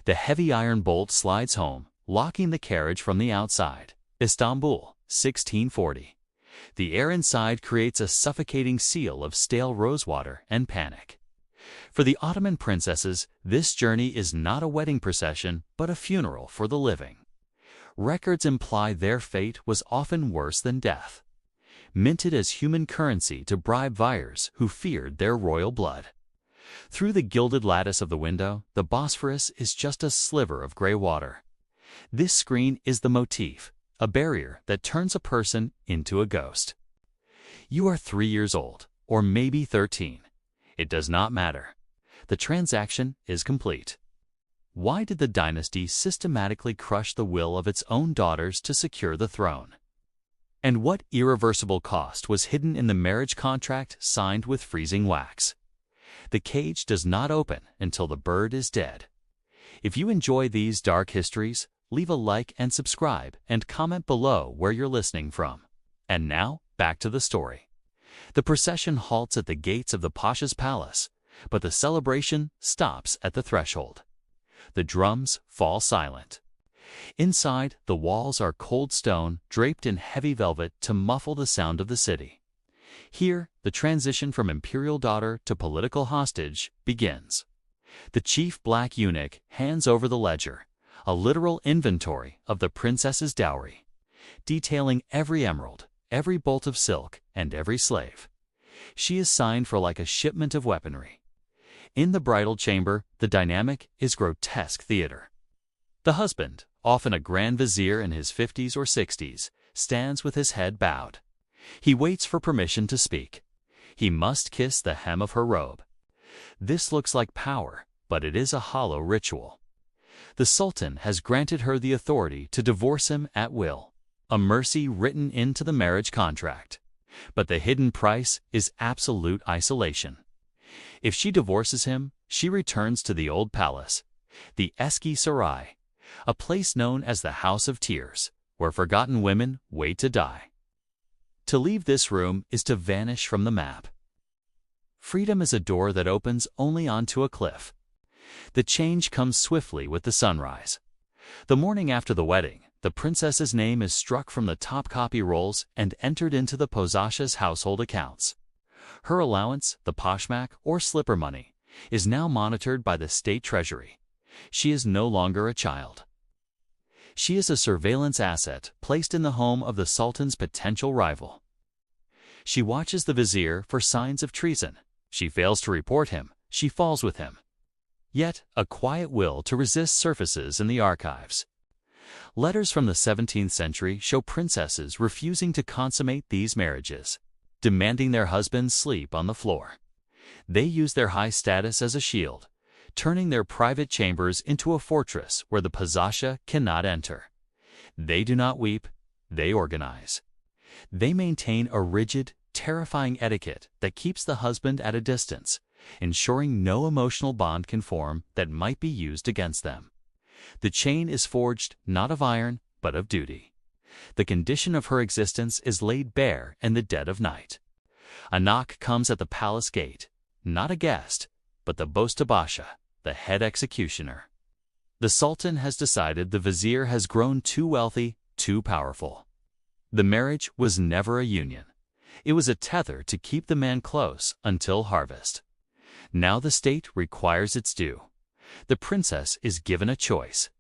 The heavy iron bolt slides home, locking the carriage from the outside. Istanbul, 1640. The air inside creates a suffocating seal of stale rosewater and panic. For the Ottoman princesses, this journey is not a wedding procession, but a funeral for the living. Records imply their fate was often worse than death, minted as human currency to bribe viziers who feared their royal blood. Through the gilded lattice of the window, the Bosphorus is just a sliver of gray water. This screen is the motif, a barrier that turns a person into a ghost. You are 3 years old, or maybe 13. It does not matter. The transaction is complete. Why did the dynasty systematically crush the will of its own daughters to secure the throne? And what irreversible cost was hidden in the marriage contract signed with freezing wax? The cage does not open until the bird is dead. If you enjoy these dark histories, leave a like and subscribe, and comment below where you're listening from. And now, back to the story. The procession halts at the gates of the Pasha's palace, but the celebration stops at the threshold. The drums fall silent. Inside, the walls are cold stone draped in heavy velvet to muffle the sound of the city. Here, the transition from imperial daughter to political hostage begins. The chief black eunuch hands over the ledger, a literal inventory of the princess's dowry, detailing every emerald, every bolt of silk, and every slave. She is signed for like a shipment of weaponry. In the bridal chamber, the dynamic is grotesque theater. The husband, often a grand vizier in his 50s or 60s, stands with his head bowed. He waits for permission to speak. He must kiss the hem of her robe. This looks like power, but it is a hollow ritual. The Sultan has granted her the authority to divorce him at will, a mercy written into the marriage contract. But the hidden price is absolute isolation. If she divorces him, she returns to the old palace, the Eski Saray, a place known as the House of Tears, where forgotten women wait to die. To leave this room is to vanish from the map. Freedom is a door that opens only onto a cliff. The change comes swiftly with the sunrise. The morning after the wedding, the princess's name is struck from the top copy rolls and entered into the Pasha's household accounts. Her allowance, the poshmark or slipper money, is now monitored by the state treasury. She is no longer a child. She is a surveillance asset placed in the home of the Sultan's potential rival. She watches the vizier for signs of treason. She fails to report him. She falls with him. Yet, a quiet will to resist surfaces in the archives. Letters from the 17th century show princesses refusing to consummate these marriages, demanding their husbands sleep on the floor. They use their high status as a shield, turning their private chambers into a fortress where the Pasha cannot enter. They do not weep, they organize. They maintain a rigid, terrifying etiquette that keeps the husband at a distance, ensuring no emotional bond can form that might be used against them. The chain is forged not of iron, but of duty. The condition of her existence is laid bare in the dead of night. A knock comes at the palace gate, not a guest, but the Pasha, the head executioner. The Sultan has decided the vizier has grown too wealthy, too powerful. The marriage was never a union. It was a tether to keep the man close until harvest. Now the state requires its due. The princess is given a choice.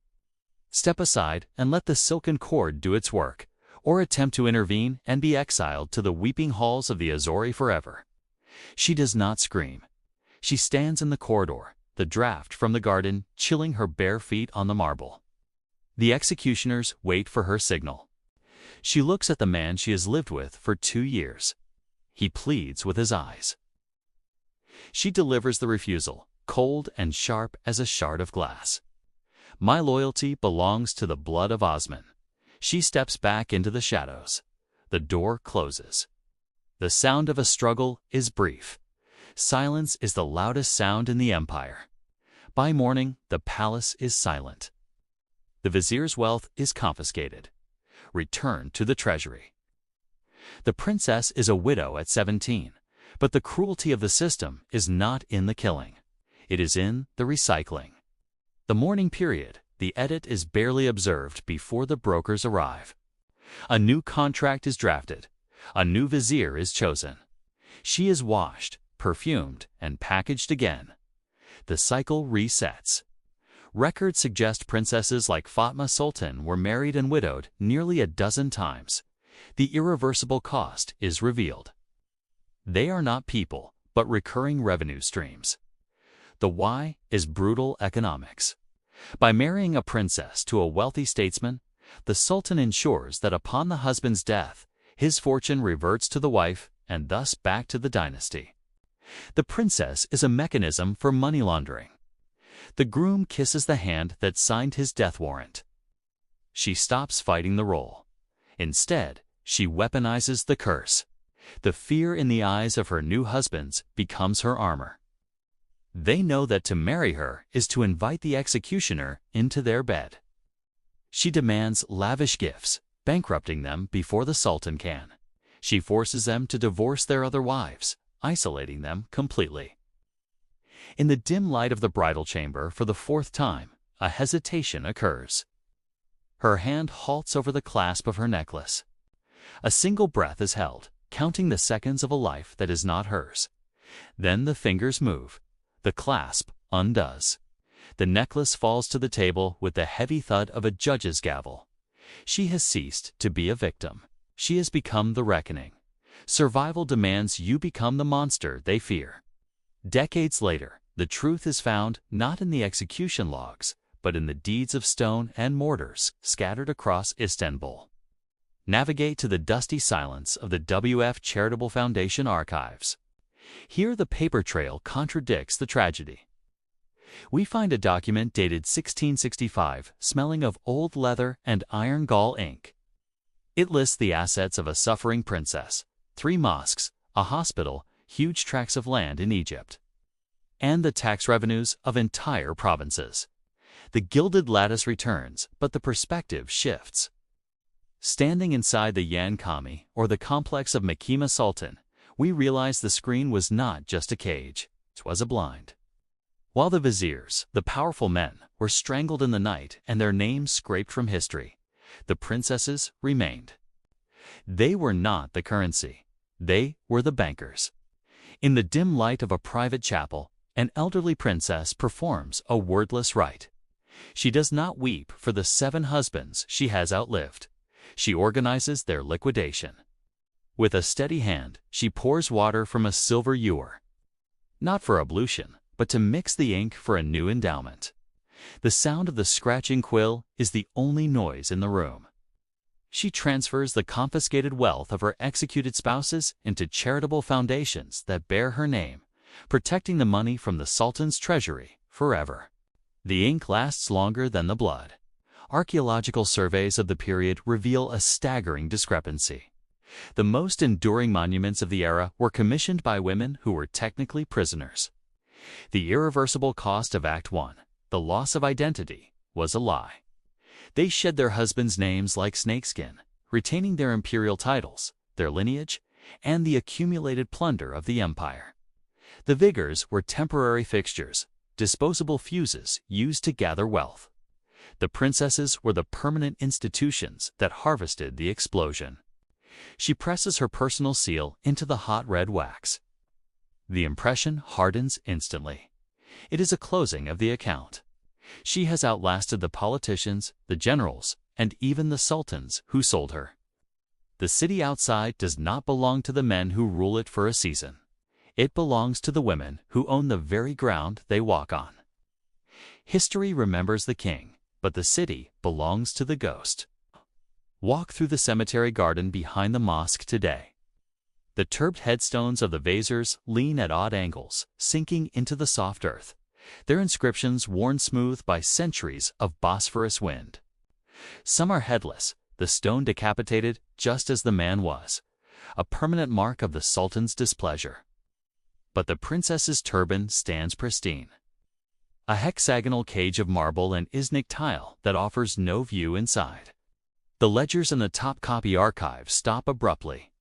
Step aside and let the silken cord do its work, or attempt to intervene and be exiled to the weeping halls of the Azori forever. She does not scream. She stands in the corridor, the draft from the garden chilling her bare feet on the marble. The executioners wait for her signal. She looks at the man she has lived with for 2 years. He pleads with his eyes. She delivers the refusal, cold and sharp as a shard of glass. My loyalty belongs to the blood of Osman. She steps back into the shadows. The door closes. The sound of a struggle is brief. Silence is the loudest sound in the empire. By morning, the palace is silent. The vizier's wealth is confiscated, returned to the treasury. The princess is a widow at 17, but the cruelty of the system is not in the killing. It is in the recycling. The mourning period, the edit is barely observed before the brokers arrive. A new contract is drafted. A new vizier is chosen. She is washed, perfumed, and packaged again. The cycle resets. Records suggest princesses like Fatma Sultan were married and widowed nearly a dozen times. The irreversible cost is revealed. They are not people, but recurring revenue streams. The why is brutal economics. By marrying a princess to a wealthy statesman, the sultan ensures that upon the husband's death, his fortune reverts to the wife and thus back to the dynasty. The princess is a mechanism for money laundering. The groom kisses the hand that signed his death warrant. She stops fighting the role. Instead, she weaponizes the curse. The fear in the eyes of her new husbands becomes her armor. They know that to marry her is to invite the executioner into their bed. She demands lavish gifts, bankrupting them before the sultan can. She forces them to divorce their other wives, isolating them completely. In the dim light of the bridal chamber for the fourth time, a hesitation occurs. Her hand halts over the clasp of her necklace. A single breath is held, counting the seconds of a life that is not hers. Then the fingers move. The clasp undoes. The necklace falls to the table with the heavy thud of a judge's gavel. She has ceased to be a victim. She has become the reckoning. Survival demands you become the monster they fear. Decades later, the truth is found not in the execution logs, but in the deeds of stone and mortars scattered across Istanbul. Navigate to the dusty silence of the W.F. Charitable Foundation archives. Here the paper trail contradicts the tragedy. We find a document dated 1665 smelling of old leather and iron gall ink. It lists the assets of a suffering princess, 3 mosques, a hospital, huge tracts of land in Egypt, and the tax revenues of entire provinces. The gilded lattice returns, but the perspective shifts. Standing inside the Yan Kami, or the complex of Makema Sultan, we realize the screen was not just a cage, 'twas a blind. While the viziers, the powerful men, were strangled in the night and their names scraped from history, the princesses remained. They were not the currency. They were the bankers. In the dim light of a private chapel, an elderly princess performs a wordless rite. She does not weep for the 7 husbands she has outlived. She organizes their liquidation. With a steady hand, she pours water from a silver ewer. Not for ablution, but to mix the ink for a new endowment. The sound of the scratching quill is the only noise in the room. She transfers the confiscated wealth of her executed spouses into charitable foundations that bear her name, protecting the money from the Sultan's treasury forever. The ink lasts longer than the blood. Archaeological surveys of the period reveal a staggering discrepancy. The most enduring monuments of the era were commissioned by women who were technically prisoners. The irreversible cost of Act I, the loss of identity, was a lie. They shed their husbands' names like snakeskin, retaining their imperial titles, their lineage, and the accumulated plunder of the empire. The vigors were temporary fixtures, disposable fuses used to gather wealth. The princesses were the permanent institutions that harvested the explosion. She presses her personal seal into the hot red wax. The impression hardens instantly. It is a closing of the account. She has outlasted the politicians, the generals, and even the sultans who sold her. The city outside does not belong to the men who rule it for a season. It belongs to the women who own the very ground they walk on. History remembers the king, but the city belongs to the ghost. Walk through the cemetery garden behind the mosque today. The turbed headstones of the viziers lean at odd angles, sinking into the soft earth, their inscriptions worn smooth by centuries of Bosphorus wind. Some are headless, the stone decapitated just as the man was, a permanent mark of the Sultan's displeasure. But the princess's turban stands pristine. A hexagonal cage of marble and Iznik tile that offers no view inside. The ledgers in the Topkapi archive stop abruptly.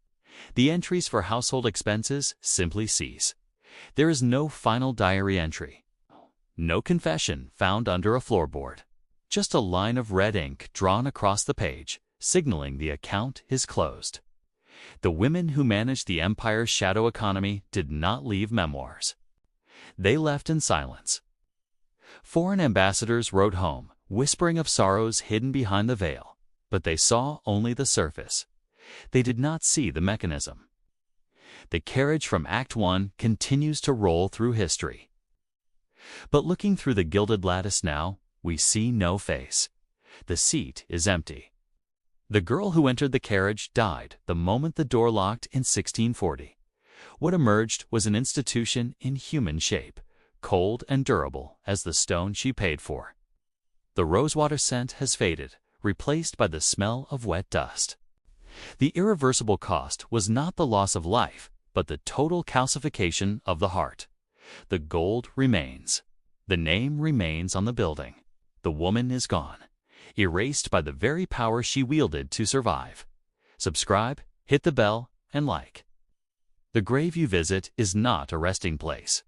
The entries for household expenses simply cease. There is no final diary entry. No confession found under a floorboard. Just a line of red ink drawn across the page, signaling the account is closed. The women who managed the empire's shadow economy did not leave memoirs. They left in silence. Foreign ambassadors wrote home, whispering of sorrows hidden behind the veil, but they saw only the surface. They did not see the mechanism. The carriage from Act 1 continues to roll through history. But looking through the gilded lattice now, we see no face. The seat is empty. The girl who entered the carriage died the moment the door locked in 1640. What emerged was an institution in human shape, cold and durable as the stone she paid for. The rosewater scent has faded, replaced by the smell of wet dust. The irreversible cost was not the loss of life, but the total calcification of the heart. The gold remains. The name remains on the building. The woman is gone, erased by the very power she wielded to survive. Subscribe, hit the bell, and like. The grave you visit is not a resting place.